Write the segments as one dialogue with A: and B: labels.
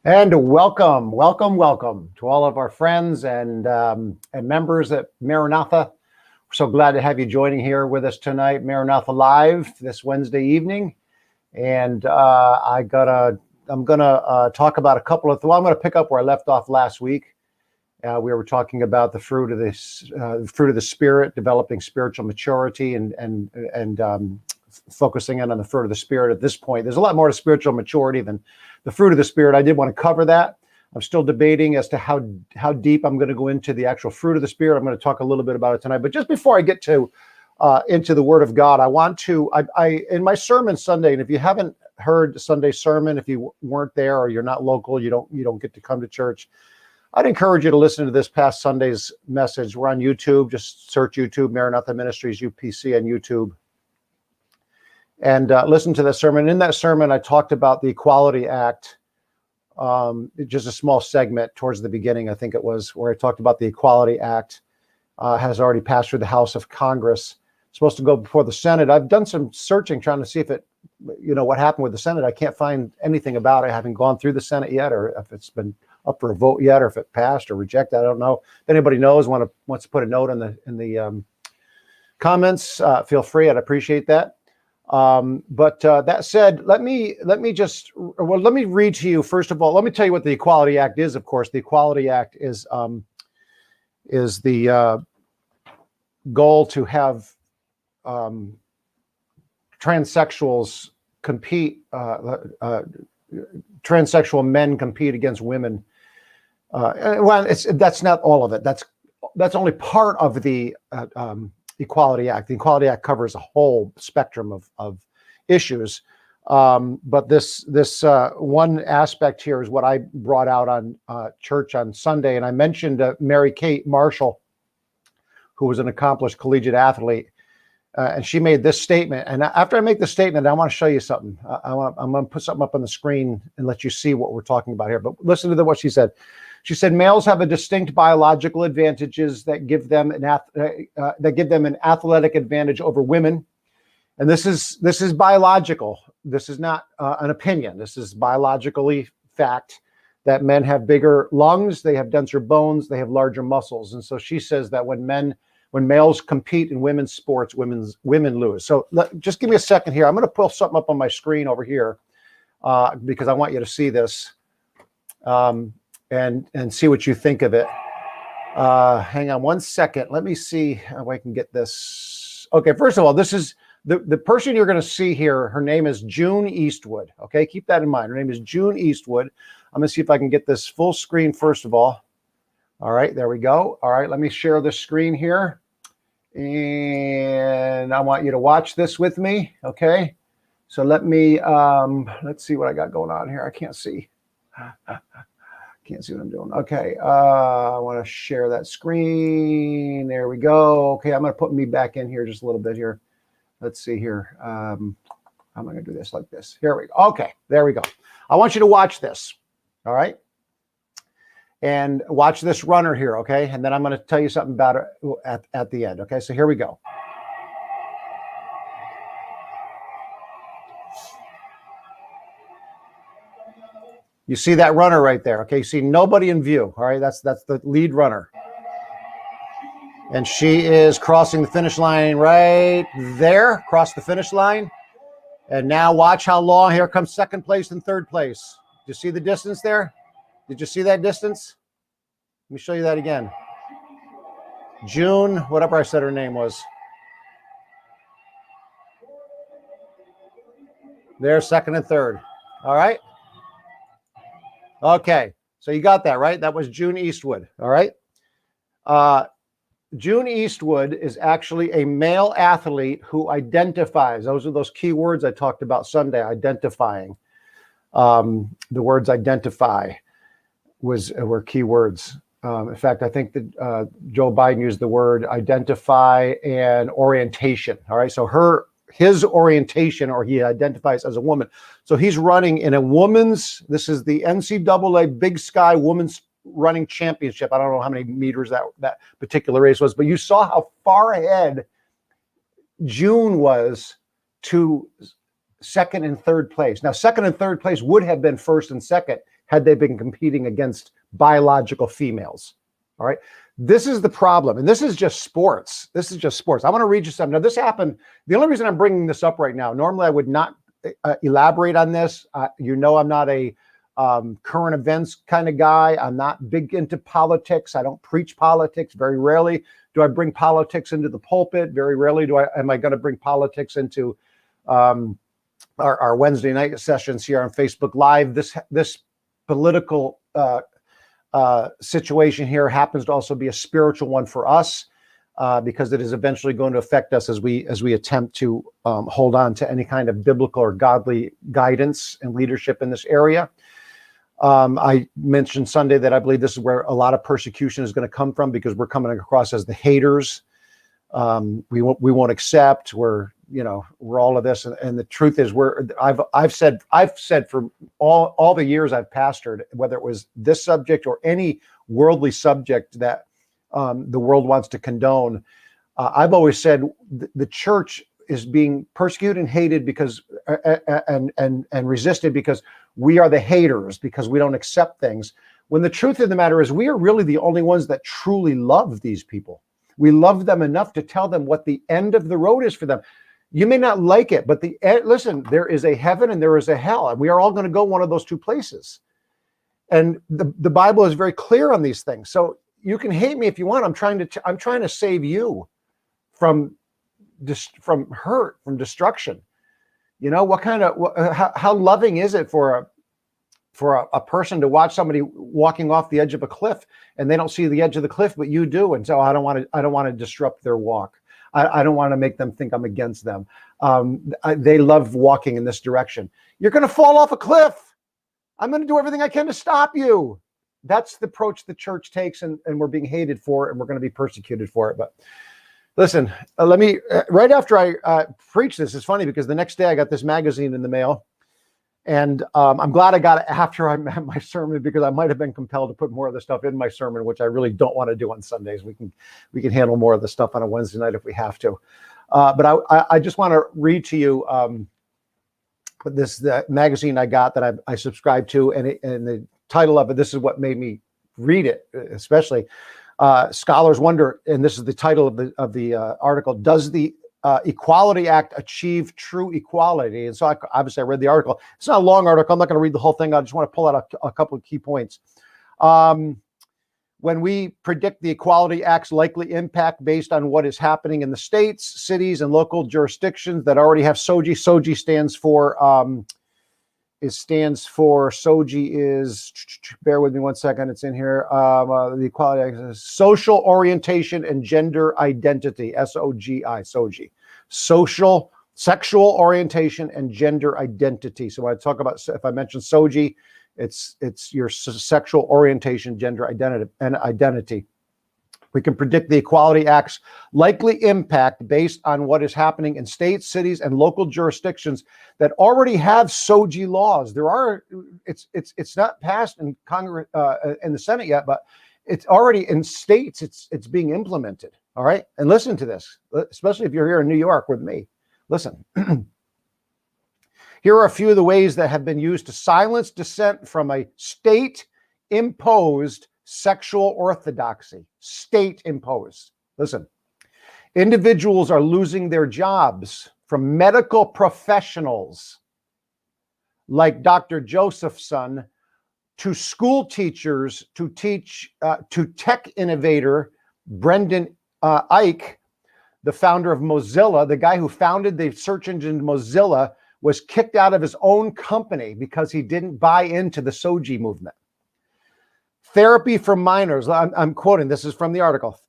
A: And welcome to all of our friends and members at Maranatha. We're so glad to have you joining here with us tonight, Maranatha Live this Wednesday evening. And I'm gonna talk about a couple of. Well, I'm gonna pick up where I left off last week. We were talking about the fruit of the Spirit, developing spiritual maturity, and focusing in on the fruit of the Spirit. At this point, there's a lot more to spiritual maturity than the fruit of the Spirit. I did want to cover that. I'm still debating as to how deep I'm going to go into the actual fruit of the Spirit. I'm going to talk a little bit about it tonight. But just before I get to into the Word of God, I want to I in my sermon Sunday. And if you haven't heard Sunday's sermon, if you weren't there or you're not local, you don't get to come to church, I'd encourage you to listen to this past Sunday's message. We're on YouTube. Just search YouTube, Maranatha Ministries, UPC on YouTube. And listen to that sermon. In that sermon, I talked about the Equality Act, just a small segment towards the beginning, I think it was, where I talked about the Equality Act has already passed through the House of Congress. It's supposed to go before the Senate. I've done some searching trying to see if it, what happened with the Senate. I can't find anything about it. I haven't gone through the Senate yet, or if it's been up for a vote yet, or if it passed or rejected. I don't know. If anybody knows, wants to put a note in the comments, feel free. I'd appreciate that. But that said, let me read to you, first of all. Let me tell you what the Equality Act is. Of course, the Equality Act is the goal to have transsexuals compete, transsexual men compete against women. Well, that's not all of it. That's only part of the Equality Act. The Equality Act covers a whole spectrum of issues, but this one aspect here is what I brought out on church on Sunday, and I mentioned Mary Kate Marshall, who was an accomplished collegiate athlete, and she made this statement. And after I make the statement, I want to show you something. I'm going to put something up on the screen and let you see what we're talking about here. But listen to what she said. She said, males have a distinct biological advantages that give them an athletic advantage over women. And this is biological. This is not an opinion. This is biologically fact that men have bigger lungs, they have denser bones, they have larger muscles. And so she says that when males compete in women's sports, women lose. So just give me a second here. I'm going to pull something up on my screen over here because I want you to see this. And see what you think of it. Hang on one second. Let me see how I can get this. Okay, first of all, this is the person you're going to see here. Her name is June Eastwood. Okay, keep that in mind. Her name is June Eastwood. I'm going to see if I can get this full screen first of all. All right, there we go. All right, let me share the screen here. And I want you to watch this with me. Okay, so let me, let's see what I got going on here. I can't see. Can't see what I'm doing. Okay, I want to share that screen. There we go. Okay, I'm going to put me back in here just a little bit here. Let's see here. How am I going to do this like this? Here we go. Okay, there we go. I want you to watch this. All right, and watch this runner here. Okay, and then I'm going to tell you something about it at the end. Okay, so here we go. You see that runner right there. Okay, you see nobody in view. All right, that's the lead runner. And she is crossing the finish line right there, across the finish line. And now watch how long, here comes second place and third place. Did you see the distance there? Did you see that distance? Let me show you that again. June, whatever I said her name was. There's second and third. All right. Okay, so you got that, right? That was June Eastwood, all right? June Eastwood is actually a male athlete who identifies. Those are those key words I talked about Sunday, identifying. The words identify were key words. In fact, I think that Joe Biden used the word identify and orientation, all right? So his orientation, or he identifies as a woman. So he's running in a woman's, this is the NCAA Big Sky Women's Running Championship. I don't know how many meters that particular race was, but you saw how far ahead June was to second and third place. Now, second and third place would have been first and second had they been competing against biological females. All right. This is the problem. And this is just sports. This is just sports. I want to read you something. Now, this happened. The only reason I'm bringing this up right now, normally I would not elaborate on this. I'm not a current events kind of guy. I'm not big into politics. I don't preach politics. Very rarely do I bring politics into the pulpit. Very rarely am I going to bring politics into our Wednesday night sessions here on Facebook Live. This political situation here happens to also be a spiritual one for us, because it is eventually going to affect us as we attempt to hold on to any kind of biblical or godly guidance and leadership in this area. I mentioned Sunday that I believe this is where a lot of persecution is going to come from, because we're coming across as the haters. We won't accept. We're all of this, and the truth is, I've said for all the years I've pastored, whether it was this subject or any worldly subject that the world wants to condone, I've always said the church is being persecuted and hated because and resisted because we are the haters, because we don't accept things. When the truth of the matter is, we are really the only ones that truly love these people. We love them enough to tell them what the end of the road is for them. You may not like it, but listen, there is a heaven and there is a hell, and we are all going to go one of those two places. And the Bible is very clear on these things. So you can hate me if you want. I'm trying to save you from hurt, from destruction. How loving is it for a person to watch somebody walking off the edge of a cliff and they don't see the edge of the cliff, but you do, and so I don't want to disrupt their walk. I don't want to make them think I'm against them. They love walking in this direction. You're going to fall off a cliff. I'm going to do everything I can to stop you. That's the approach the church takes, and we're being hated for it, and we're going to be persecuted for it. But listen, let me, right after I preach this, it's funny because the next day I got this magazine in the mail, and I'm glad I got it after I met my sermon, because I might have been compelled to put more of the stuff in my sermon, which I really don't want to do on Sundays. We can handle more of the stuff on a Wednesday night if we have to. But I just want to read to you the magazine I got that I subscribed to, and the title of it, this is what made me read it, especially. Scholars wonder, and this is the title of the article, does the Equality Act achieve true equality? And so obviously I read the article. It's not a long article. I'm not going to read the whole thing. I just want to pull out a couple of key points. When we predict the Equality Act's likely impact based on what is happening in the states, cities, and local jurisdictions that already have SOGI. SOGI stands for SOGI is, bear with me one second, it's in here. The Equality Act is social orientation and gender identity, SOGI, SOGI. Sexual orientation and gender identity. So when I talk about, if I mention SOGI, it's your sexual orientation, gender identity. We can predict the Equality Act's likely impact based on what is happening in states, cities, and local jurisdictions that already have SOGI laws. It's not passed in Congress, in the Senate yet, but it's already in states. It's being implemented. All right, and listen to this, especially if you're here in New York with me. Listen. Here are a few of the ways that have been used to silence dissent from a state-imposed sexual orthodoxy. State-imposed. Listen, individuals are losing their jobs from medical professionals like Dr. Josephson to school teachers to teach to tech innovator Brendan Ike, the founder of Mozilla. The guy who founded the search engine Mozilla was kicked out of his own company because he didn't buy into the SOGI movement. Therapy for minors. I'm quoting, this is from the article.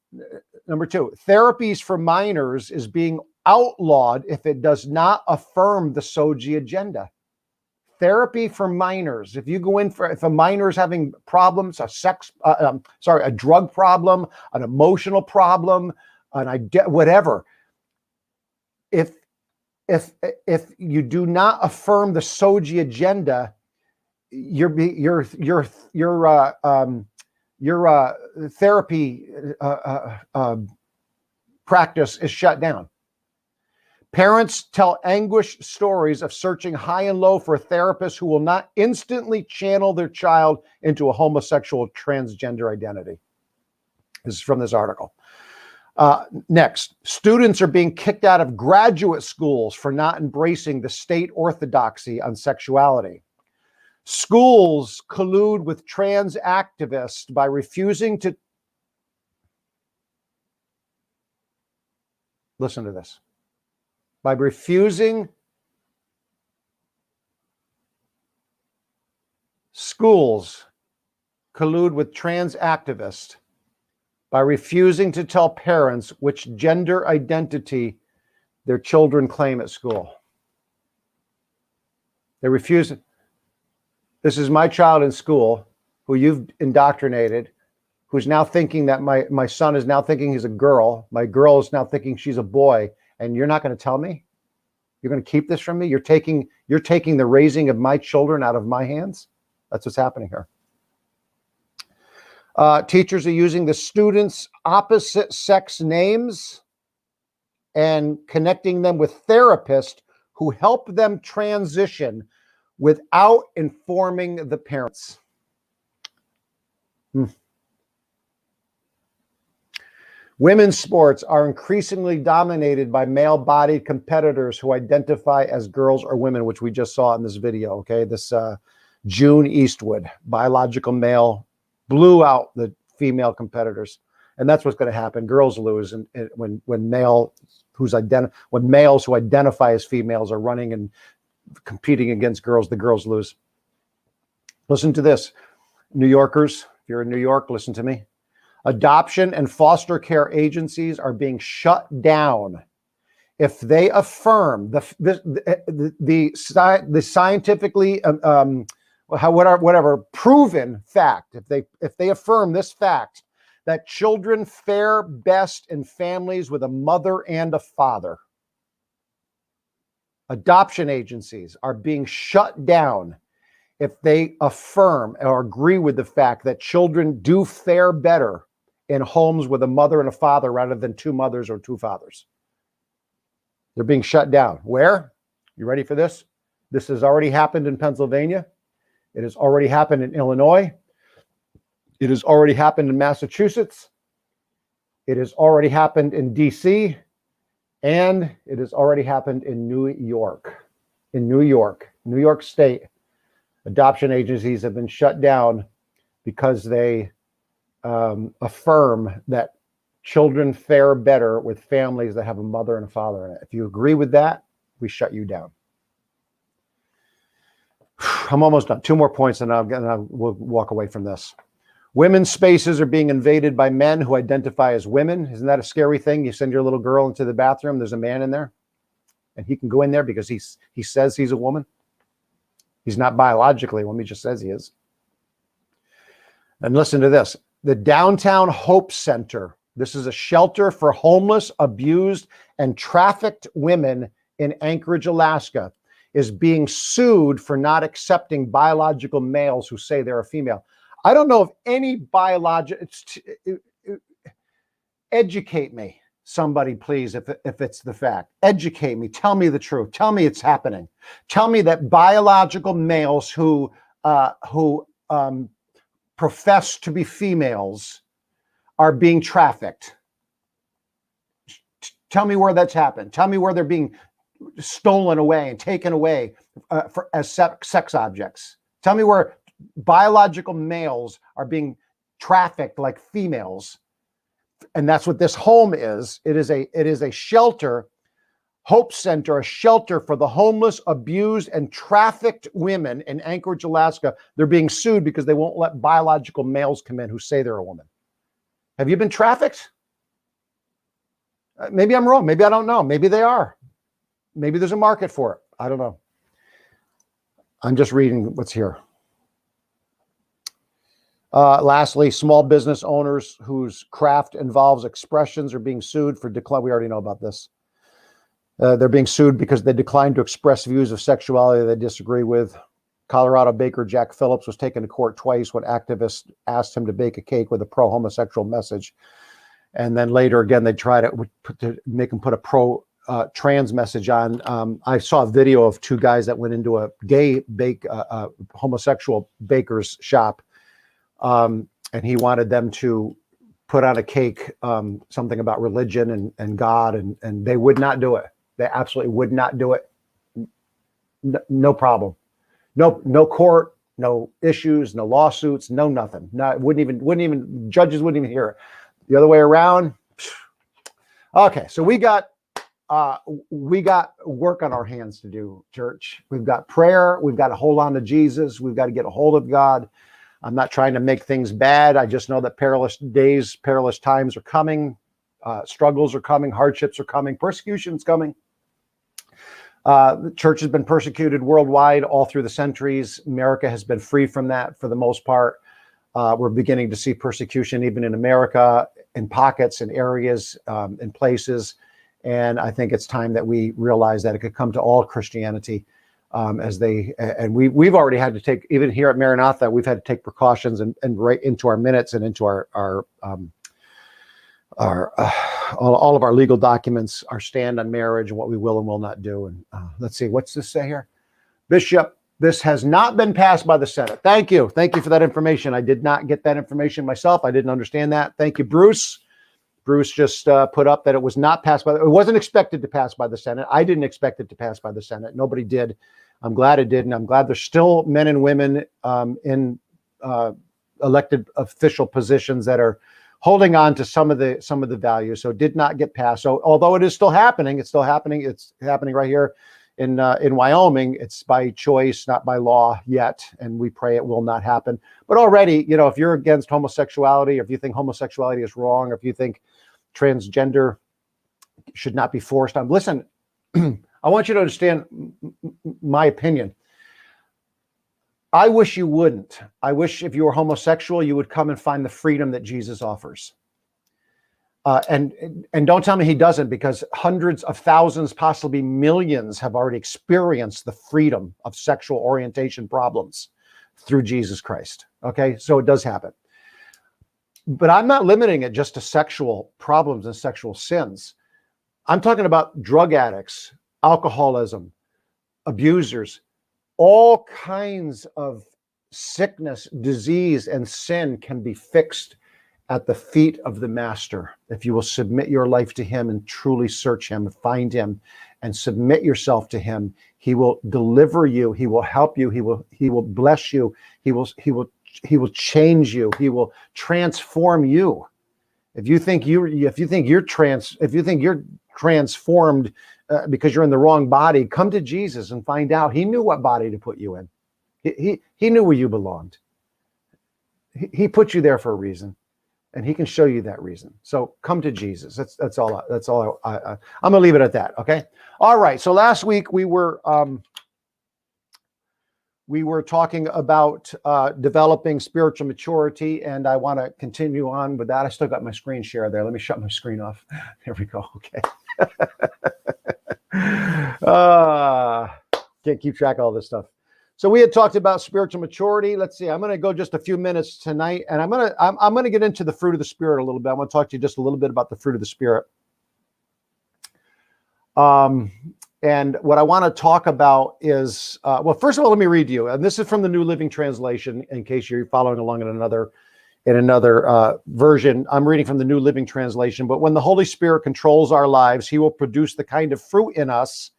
A: Number 2, therapies for minors is being outlawed if it does not affirm the SOGI agenda. Therapy for minors. If you go in if a minor is having problems, a drug problem, an emotional problem, whatever. If you do not affirm the SOGI agenda, your therapy practice is shut down. Parents tell anguished stories of searching high and low for a therapist who will not instantly channel their child into a homosexual transgender identity. This is from this article. Next, students are being kicked out of graduate schools for not embracing the state orthodoxy on sexuality. Schools collude with trans activists by refusing to... Listen to this. By refusing... Schools collude with trans activists by refusing to tell parents which gender identity their children claim at school. They refuse it. This is my child in school who you've indoctrinated, who's now thinking that my son is now thinking he's a girl. My girl is now thinking she's a boy, and you're not going to tell me? You're going to keep this from me? You're taking the raising of my children out of my hands? That's what's happening here. Teachers are using the students' opposite sex names and connecting them with therapists who help them transition without informing the parents. Women's sports are increasingly dominated by male-bodied competitors who identify as girls or women, which we just saw in this video, okay? This June Eastwood, biological male, blew out the female competitors. And that's what's going to happen. Girls lose when males who identify as females are running and competing against girls, the girls lose. Listen to this. New Yorkers, if you're in New York, listen to me. Adoption and foster care agencies are being shut down if they affirm the scientifically whatever proven fact, if they affirm this fact that children fare best in families with a mother and a father. Adoption agencies are being shut down if they affirm or agree with the fact that children do fare better in homes with a mother and a father rather than two mothers or two fathers. They're being shut down. Where? You ready for this? This has already happened in Pennsylvania. It has already happened in Illinois. It has already happened in Massachusetts. It has already happened in DC. And it has already happened in New York. In New York State, adoption agencies have been shut down because they affirm that children fare better with families that have a mother and a father in it. If you agree with that, we shut you down. I'm almost done. Two more points and we'll walk away from this. Women's spaces are being invaded by men who identify as women. Isn't that a scary thing? You send your little girl into the bathroom, there's a man in there, and he can go in there because he says he's a woman. He's not biologically a woman, he just says he is. And listen to this. The Downtown Hope Center, this is a shelter for homeless, abused, and trafficked women in Anchorage, Alaska, is being sued for not accepting biological males who say they're a female. I don't know if any educate me, somebody please, if it's the fact. Educate me. Tell me the truth. Tell me it's happening. Tell me that biological males who profess to be females are being trafficked. Tell me where that's happened. Tell me where they're being stolen away and taken away as sex objects. Tell me where biological males are being trafficked like females. And that's what this home is. It is a shelter, Hope Center, a shelter for the homeless, abused, and trafficked women in Anchorage, Alaska. They're being sued because they won't let biological males come in who say they're a woman. Have you been trafficked? Maybe I'm wrong. Maybe I don't know. Maybe they are. Maybe there's a market for it. I don't know. I'm just reading what's here. Lastly, small business owners whose craft involves expressions are being sued for decline. We already know about this. They're being sued because they declined to express views of sexuality they disagree with. Colorado baker Jack Phillips was taken to court twice when activists asked him to bake a cake with a pro-homosexual message. And then later again, they tried to make him put a trans message on. I saw a video of two guys that went into a gay homosexual baker's shop, and he wanted them to put on a cake something about religion and God, and they would not do it. They absolutely would not do it. No problem. No court, no issues, no lawsuits, no nothing. No, judges wouldn't even hear it. The other way around. Okay, so we got work on our hands to do, church. We've got prayer. We've got to hold on to Jesus. We've got to get a hold of God. I'm not trying to make things bad. I just know that perilous days, perilous times are coming. Struggles are coming. Hardships are coming. Persecution's coming. The church has been persecuted worldwide all through the centuries. America has been free from that for the most part. We're beginning to see persecution even in America, in pockets, in areas, in places. And I think it's time that we realize that it could come to all Christianity we've already had to take, even here at Maranatha, we've had to take precautions and right into our minutes and into all of our legal documents, our stand on marriage and what we will and will not do. And let's see, what's this say here? Bishop, this has not been passed by the Senate. Thank you. Thank you for that information. I did not get that information myself. I didn't understand that. Thank you, Bruce. Bruce just put up that it was not passed it wasn't expected to pass by the Senate. I didn't expect it to pass by the Senate. Nobody did. I'm glad it did. And I'm glad there's still men and women in elected official positions that are holding on to some of the values. So it did not get passed. So although it is still happening, it's still happening. It's happening right here in Wyoming. It's by choice, not by law yet. And we pray it will not happen. But already, if you're against homosexuality, or if you think homosexuality is wrong, or if you think transgender should not be forced on, listen, I want you to understand my opinion. I wish you wouldn't. I wish if you were homosexual, you would come and find the freedom that Jesus offers. And don't tell me he doesn't, because hundreds of thousands, possibly millions, have already experienced the freedom of sexual orientation problems through Jesus Christ. Okay, so it does happen. But I'm not limiting it just to sexual problems and sexual sins. I'm talking about drug addicts, alcoholism, abusers, all kinds of sickness, disease, and sin can be fixed at the feet of the Master. If you will submit your life to him and truly search him, find him, and submit yourself to him, he will deliver you. He will help you. He will bless you. He will change you. He will transform you. If you think you're transformed because you're in the wrong body, come to Jesus and find out. He knew what body to put you in. He knew where you belonged. He put you there for a reason, and he can show you that reason. So come to Jesus. That's all. I'm gonna leave it at that. Okay. All right. So last week we were talking about developing spiritual maturity, and I want to continue on with that. I still got my screen share there. Let me shut my screen off. There we go. Okay. Can't keep track of all this stuff. So we had talked about spiritual maturity. Let's see. I'm going to go just a few minutes tonight, and I'm going to get into the fruit of the Spirit a little bit. I want to talk to you just a little bit about the fruit of the Spirit. And what I want to talk about is, well, first of all, let me read you. And this is from the New Living Translation, in case you're following along in another version. I'm reading from the New Living Translation. But when the Holy Spirit controls our lives, he will produce the kind of fruit in us.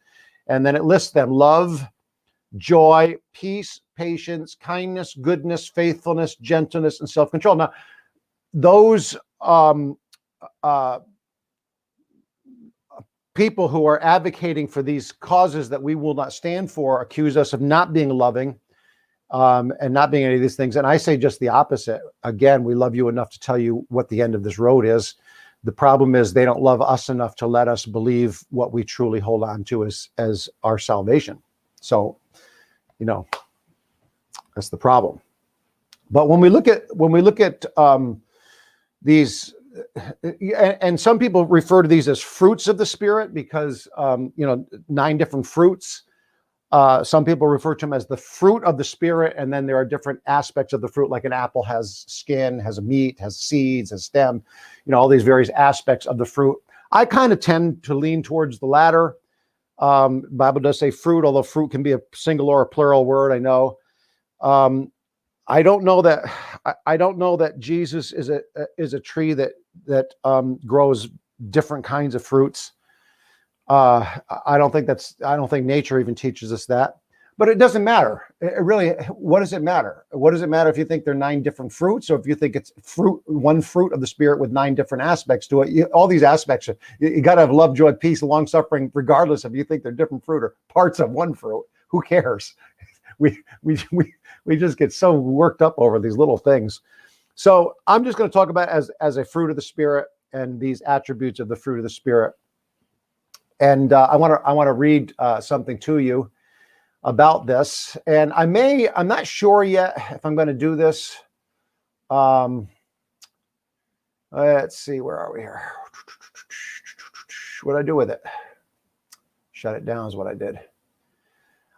A: And then it lists them: love, joy, peace, patience, kindness, goodness, faithfulness, gentleness, and self-control. Now, those people who are advocating for these causes that we will not stand for accuse us of not being loving and not being any of these things. And I say just the opposite. Again, we love you enough to tell you what the end of this road is. The problem is they don't love us enough to let us believe what we truly hold on to as our salvation. So, that's the problem. But when we look at these, and some people refer to these as fruits of the Spirit because 9 different fruits. Some people refer to them as the fruit of the Spirit, and then there are different aspects of the fruit, like an apple has skin, has a meat, has seeds, has stem, all these various aspects of the fruit. I kind of tend to lean towards the latter. Bible does say fruit, although fruit can be a single or a plural word. I know. I don't know that Jesus is a tree that grows different kinds of fruits. I don't think nature even teaches us that. But it doesn't matter. It really, what does it matter? What does it matter if you think there are 9 different fruits, or if you think it's one fruit of the Spirit with 9 different aspects to it? All these aspects, you got to have love, joy, peace, long suffering, regardless if you think they're different fruit or parts of one fruit. Who cares? We just get so worked up over these little things. So I'm just going to talk about as a fruit of the Spirit and these attributes of the fruit of the Spirit. And I want to read something to you about this, and I'm not sure yet if I'm going to do this. Let's see, where are we here? What did I do with it? Shut it down is what I did.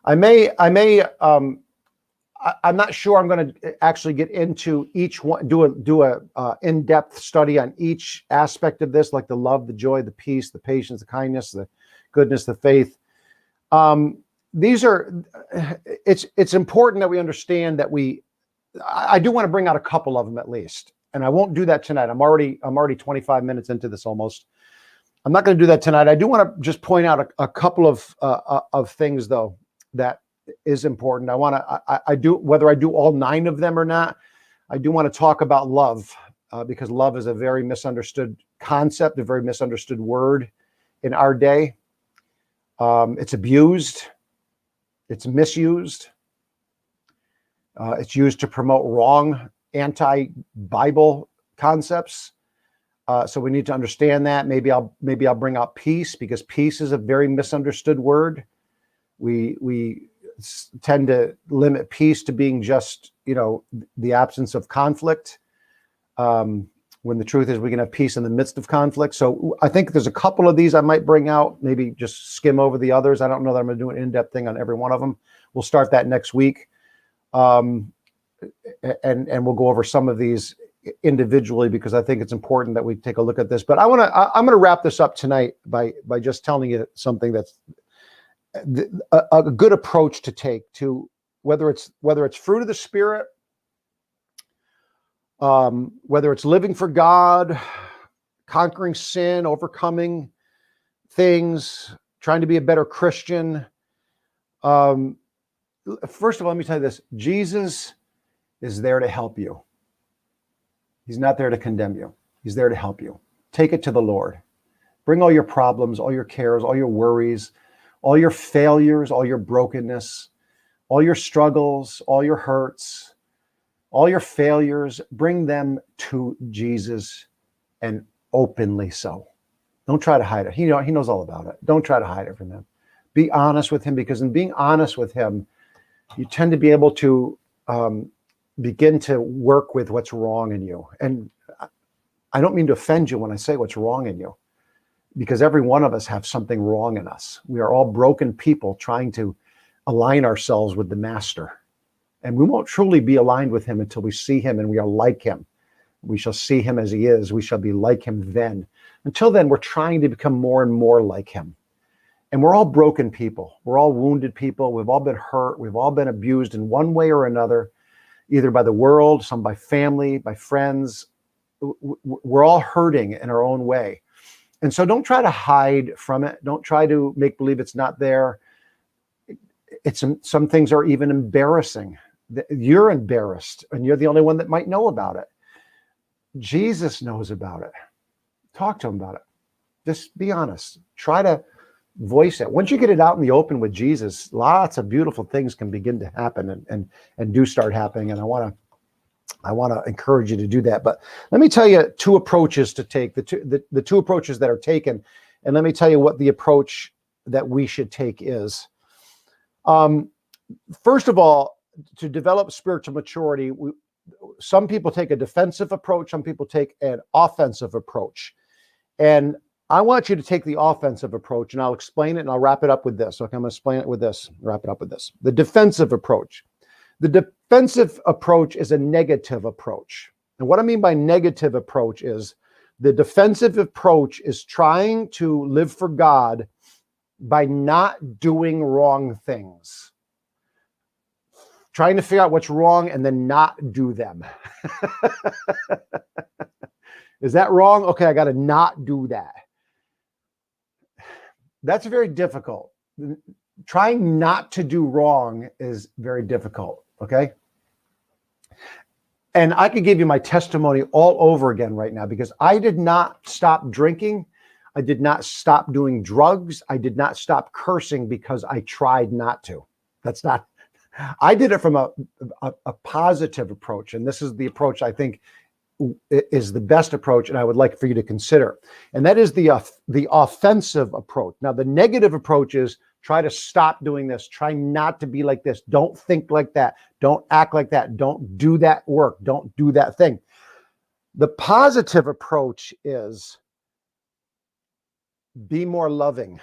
A: I'm not sure I'm going to actually get into each one, do a in-depth study on each aspect of this, like the love, the joy, the peace, the patience, the kindness, the goodness, the faith. It's important that we understand that I do want to bring out a couple of them at least, and I won't do that tonight. I'm already 25 minutes into this almost. I'm not going to do that tonight. I do want to just point out a couple of things though that is important. I do, whether I do all 9 of them or not, I do want to talk about love because love is a very misunderstood concept, a very misunderstood word in our day. It's abused. It's misused. It's used to promote wrong anti-Bible concepts. So we need to understand that. Maybe I'll bring out peace, because peace is a very misunderstood word. We tend to limit peace to being just, the absence of conflict. When the truth is we can have peace in the midst of conflict. So I think there's a couple of these I might bring out, maybe just skim over the others. I don't know that I'm going to do an in-depth thing on every one of them. We'll start that next week. And we'll go over some of these individually, because I think it's important that we take a look at this. But I'm going to wrap this up tonight by just telling you something that's a good approach to take to whether it's fruit of the Spirit, whether it's living for God, conquering sin, overcoming things, trying to be a better Christian. First of all, let me tell you this. Jesus is there to help you. He's not there to condemn you. He's there to help you. Take it to the Lord. Bring all your problems, all your cares, all your worries, all your failures, all your brokenness, all your struggles, all your hurts, all your failures, bring them to Jesus, and openly so. Don't try to hide it. He knows all about it. Don't try to hide it from him. Be honest with him, because in being honest with him, you tend to be able to begin to work with what's wrong in you. And I don't mean to offend you when I say what's wrong in you, because every one of us have something wrong in us. We are all broken people trying to align ourselves with the Master. And we won't truly be aligned with him until we see him and we are like him. We shall see him as he is. We shall be like him then. Until then, we're trying to become more and more like him. And we're all broken people. We're all wounded people. We've all been hurt. We've all been abused in one way or another, either by the world, some by family, by friends. We're all hurting in our own way. And so don't try to hide from it. Don't try to make believe it's not there. Some things are even embarrassing. You're embarrassed, and you're the only one that might know about it. Jesus knows about it. Talk to him about it. Just be honest. Try to voice it. Once you get it out in the open with Jesus, lots of beautiful things can begin to happen and do start happening. And I want to encourage you to do that. But let me tell you 2 approaches to take, the 2 approaches that are taken. And let me tell you what the approach that we should take is. First of all, to develop spiritual maturity, some people take a defensive approach. Some people take an offensive approach. And I want you to take the offensive approach, and I'll explain it and I'll wrap it up with this. Okay, I'm going to explain it with this, wrap it up with this. The defensive approach. The defensive approach is a negative approach. And what I mean by negative approach is The defensive approach is trying to live for God by not doing wrong things. Trying to figure out what's wrong and then not do them. Is that wrong? Okay, I got to not do that. That's very difficult. Trying not to do wrong is very difficult, okay? And I could give you my testimony all over again right now, because I did not stop drinking. I did not stop doing drugs. I did not stop cursing because I tried not to. I did it from a positive approach. And this is the approach I think is the best approach, and I would like for you to consider. And that is the offensive approach. Now, the negative approach is try to stop doing this. Try not to be like this. Don't think like that. Don't act like that. Don't do that work. Don't do that thing. The positive approach is be more loving.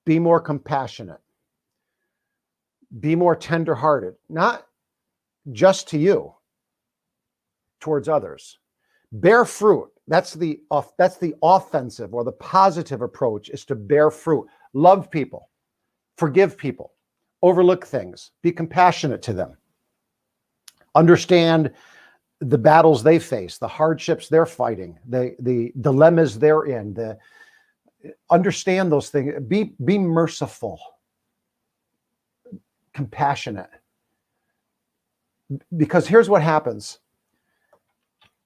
A: Be more compassionate. Be more tenderhearted. Not just to you, towards others. Bear fruit. That's the offensive or the positive approach, is to bear fruit. Love people. Forgive people. Overlook things. Be compassionate to them. Understand the battles they face, the hardships they're fighting, the dilemmas they're in. Understand those things. Be merciful. Compassionate. Because here's what happens.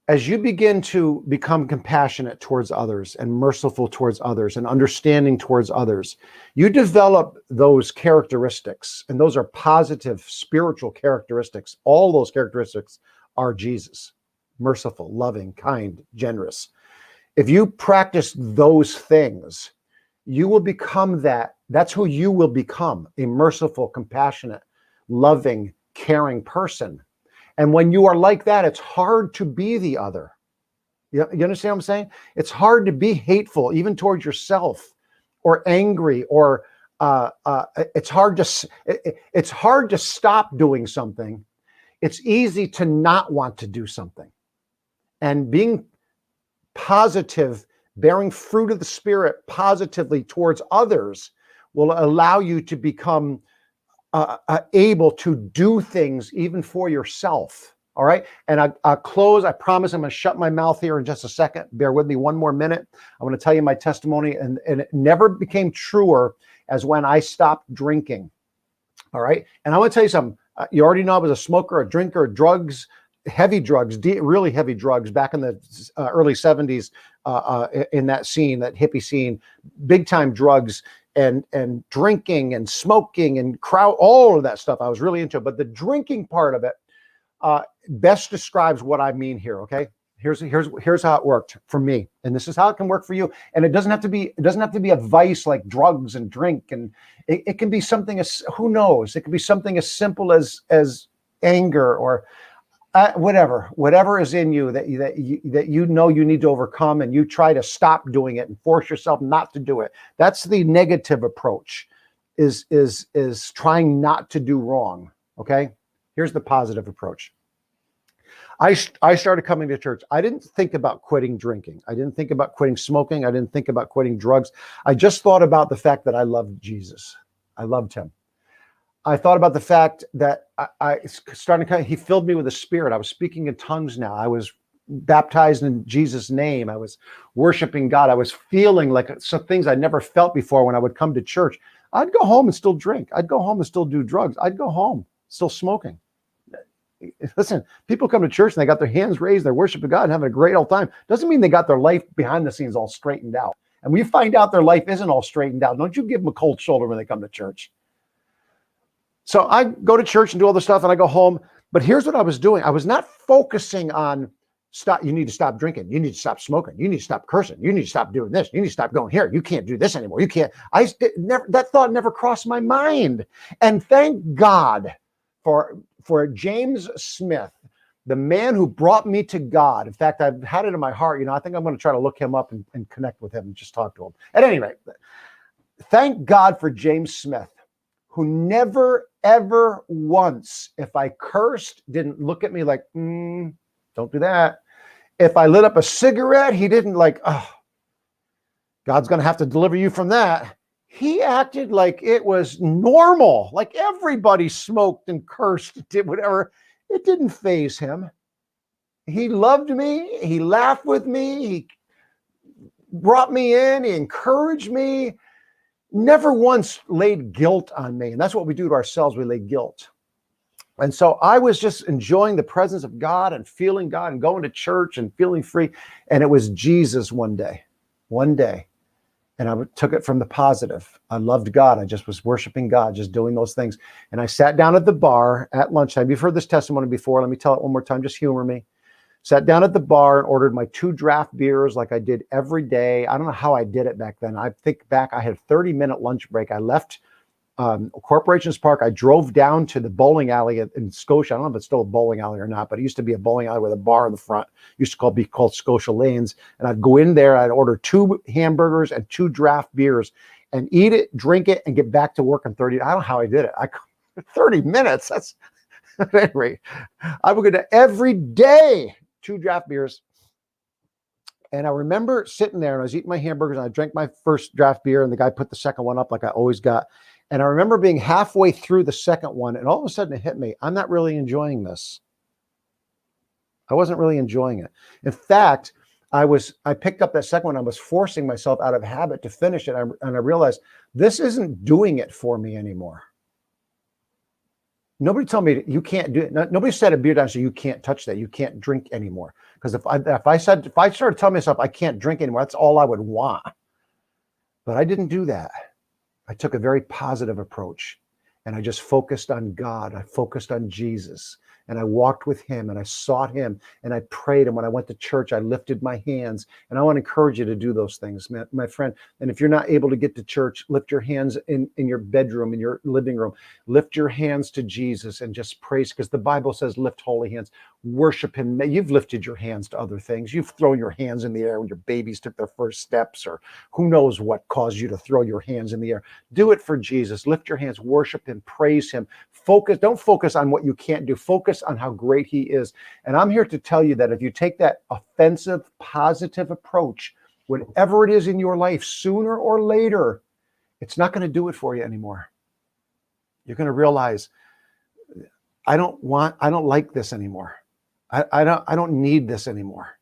A: As you begin to become compassionate towards others and merciful towards others and understanding towards others, you develop those characteristics, and those are positive spiritual characteristics. All those characteristics are Jesus: merciful, loving, kind, generous. If you practice those things, you will become that. That's who you will become: a merciful, compassionate, loving, caring person. And when you are like that, it's hard to be the other. You understand what I'm saying? It's hard to be hateful, even towards yourself, or angry, or it's hard to stop doing something. It's easy to not want to do something. And being positive, bearing fruit of the Spirit positively towards others, will allow you to become able to do things even for yourself. All right. And I'll close. I promise I'm going to shut my mouth here in just a second. Bear with me one more minute. I want to tell you my testimony. And it never became truer as when I stopped drinking. All right. And I want to tell you something. You already know I was a smoker, a drinker, drugs, heavy drugs, really heavy drugs back in the early 70s in that scene, that hippie scene, big time drugs. And drinking and smoking and crowd, all of that stuff I was really into. But the drinking part of it best describes what I mean here. Okay, here's how it worked for me, and this is how it can work for you. And it doesn't have to be a vice like drugs and drink, and it can be something as, who knows, it can be something as simple as anger, or whatever is in you that you know you need to overcome, and you try to stop doing it and force yourself not to do it. That's the negative approach, is trying not to do wrong. Okay, here's the positive approach. I started coming to church. I didn't think about quitting drinking. I didn't think about quitting smoking. I didn't think about quitting drugs. I just thought about the fact that I loved Jesus. I loved him. I thought about the fact that he filled me with the Spirit. I was speaking in tongues now. I was baptized in Jesus' name. I was worshiping God. I was feeling like some things I'd never felt before when I would come to church. I'd go home and still drink. I'd go home and still do drugs. I'd go home still smoking. Listen, people come to church and they got their hands raised, they're worshiping God and having a great old time. Doesn't mean they got their life behind the scenes all straightened out. And when you find out their life isn't all straightened out, don't you give them a cold shoulder when they come to church. So I go to church and do all this stuff, and I go home. But here's what I was doing. I was not focusing on stop. You need to stop drinking. You need to stop smoking. You need to stop cursing. You need to stop doing this. You need to stop going here. You can't do this anymore. You can't. That thought never crossed my mind. And thank God for James Smith, the man who brought me to God. In fact, I've had it in my heart. I think I'm going to try to look him up and connect with him and just talk to him. At any rate, thank God for James Smith, who never, ever once, if I cursed, didn't look at me like, don't do that. If I lit up a cigarette, he didn't like, oh, God's going to have to deliver you from that. He acted like it was normal, like everybody smoked and cursed, did whatever. It didn't faze him. He loved me. He laughed with me. He brought me in. He encouraged me. Never once laid guilt on me. And that's what we do to ourselves. We lay guilt. And so I was just enjoying the presence of God and feeling God and going to church and feeling free. And it was Jesus one day. And I took it from the positive. I loved God. I just was worshiping God, just doing those things. And I sat down at the bar at lunchtime. You've heard this testimony before. Let me tell it one more time. Just humor me. Sat down at the bar and ordered my 2 draft beers like I did every day. I don't know how I did it back then. I think back, I had a 30-minute lunch break. I left Corporations Park. I drove down to the bowling alley in Scotia. I don't know if it's still a bowling alley or not, but it used to be a bowling alley with a bar in the front. It used to be called Scotia Lanes. And I'd go in there. I'd order 2 hamburgers and 2 draft beers and eat it, drink it, and get back to work in 30. I don't know how I did it. 30 minutes. That's at any rate. I would go to every day 2 draft beers. And I remember sitting there and I was eating my hamburgers and I drank my first draft beer and the guy put the second one up like I always got. And I remember being halfway through the second one and all of a sudden it hit me. I'm not really enjoying this. I wasn't really enjoying it. In fact, I picked up that second one. I was forcing myself out of habit to finish it. And I realized this isn't doing it for me anymore. Nobody told me you can't do it. Nobody said a beer down, so you can't touch that. You can't drink anymore. Because if I started telling myself I can't drink anymore, that's all I would want. But I didn't do that. I took a very positive approach and I just focused on God. I focused on Jesus and I walked with him and I sought him and I prayed. And when I went to church, I lifted my hands. And I want to encourage you to do those things, my friend. And if you're not able to get to church, lift your hands in your bedroom, in your living room. Lift your hands to Jesus and just praise, because the Bible says lift holy hands. Worship him. You've lifted your hands to other things. You've thrown your hands in the air when your babies took their first steps, or who knows what caused you to throw your hands in the air. Do it for Jesus. Lift your hands, worship him, praise him. Don't focus on what you can't do. Focus on how great he is. And I'm here to tell you that if you take that offensive, positive approach, whatever it is in your life, sooner or later, it's not going to do it for you anymore. You're going to realize, I don't like this anymore. I don't need this anymore.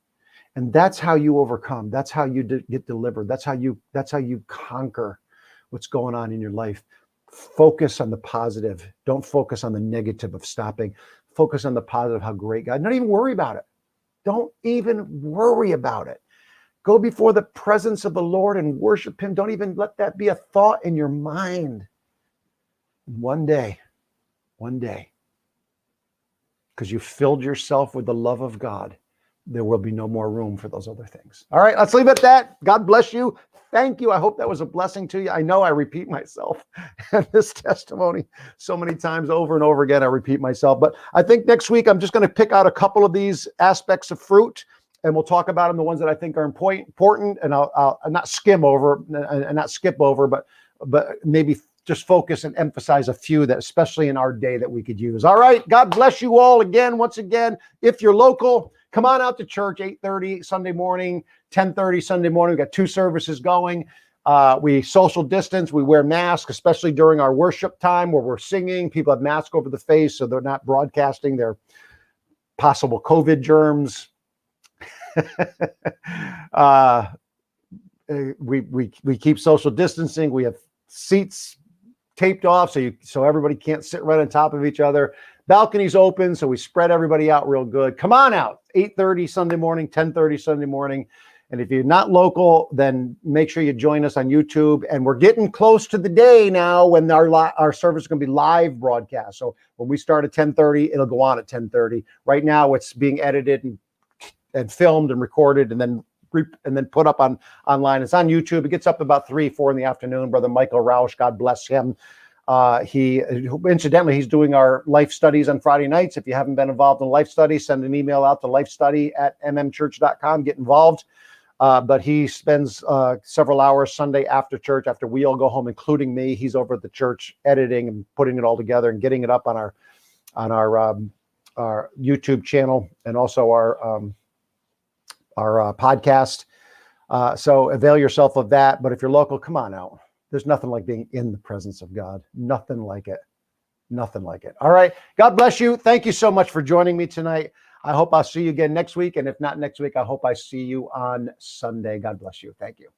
A: And that's how you overcome. That's how you get delivered. That's how you conquer what's going on in your life. Focus on the positive. Don't focus on the negative of stopping. Focus on the positive, how great God. Don't even worry about it. Don't even worry about it. Go before the presence of the Lord and worship him. Don't even let that be a thought in your mind. One day, because you filled yourself with the love of God, there will be no more room for those other things. All right, let's leave it at that. God bless you. Thank you. I hope that was a blessing to you. I know I repeat myself in this testimony so many times over and over again. I repeat myself, but I think next week I'm just going to pick out a couple of these aspects of fruit and we'll talk about them, the ones that I think are important, and I'll not skim over and not skip over, but maybe just focus and emphasize a few that, especially in our day, that we could use. All right. God bless you all again. Once again, if you're local, come on out to church, 8:30 Sunday morning, 10:30 Sunday morning. We've got 2 services going. We social distance. We wear masks, especially during our worship time where we're singing. People have masks over the face, so they're not broadcasting their possible COVID germs. We keep social distancing. We have seats taped off so everybody can't sit right on top of each other. Balconies open, so we spread everybody out real good. Come on out, 8:30 Sunday morning, 10:30 Sunday morning. And if you're not local, then make sure you join us on YouTube. And we're getting close to the day now when our service is going to be live broadcast. So when we start at 10:30, it'll go on at 10:30. Right now, it's being edited and filmed and recorded and then put up online. It's on YouTube. It gets up about 3, 4 in the afternoon. Brother Michael Rausch, God bless him. He's doing our life studies on Friday nights. If you haven't been involved in life study, send an email out to lifestudy@mmchurch.com. Get involved. But he spends several hours Sunday after church, after we all go home, including me. He's over at the church editing and putting it all together and getting it up on our YouTube channel and also our podcast. So avail yourself of that. But if you're local, come on out. There's nothing like being in the presence of God. Nothing like it. Nothing like it. All right. God bless you. Thank you so much for joining me tonight. I hope I'll see you again next week. And if not next week, I hope I see you on Sunday. God bless you. Thank you.